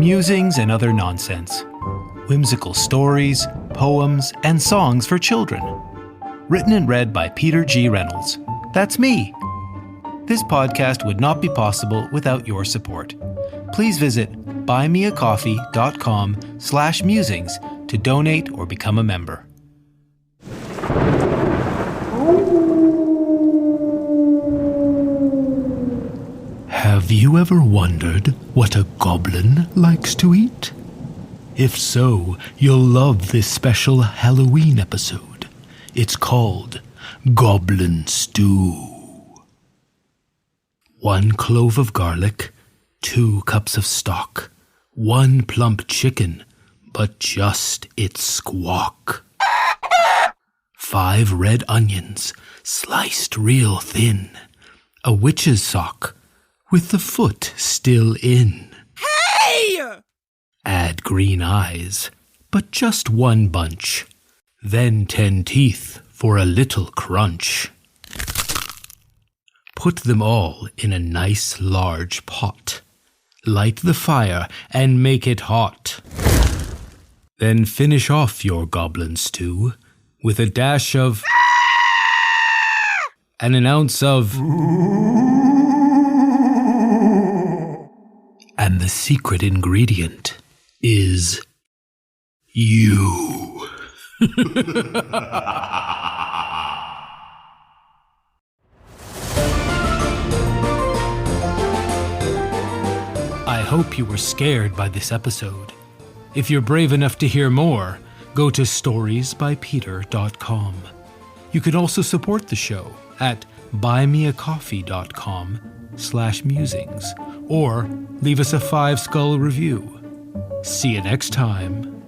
musings and other nonsense, whimsical stories, poems, and songs for children. Written and read by Peter G. Reynolds. That's me. This podcast would not be possible without your support. Please visit buymeacoffee.com/musings to donate or become a member. Have you ever wondered what a goblin likes to eat? If so, you'll love this special Halloween episode. It's called Goblin Stew. 1 clove of garlic, 2 cups of stock, 1 plump chicken, but just its squawk. 5 red onions, sliced real thin, a witch's sock, with the foot still in. Hey! Add green eyes, but just 1 bunch. Then 10 teeth for a little crunch. Put them all in a nice large pot. Light the fire and make it hot. Then finish off your goblin stew with a dash of and an ounce of. And the secret ingredient is you. I hope you were scared by this episode. If you're brave enough to hear more, go to storiesbypeter.com. You can also support the show at buymeacoffee.com/musings or leave us a 5-skull review. See you next time.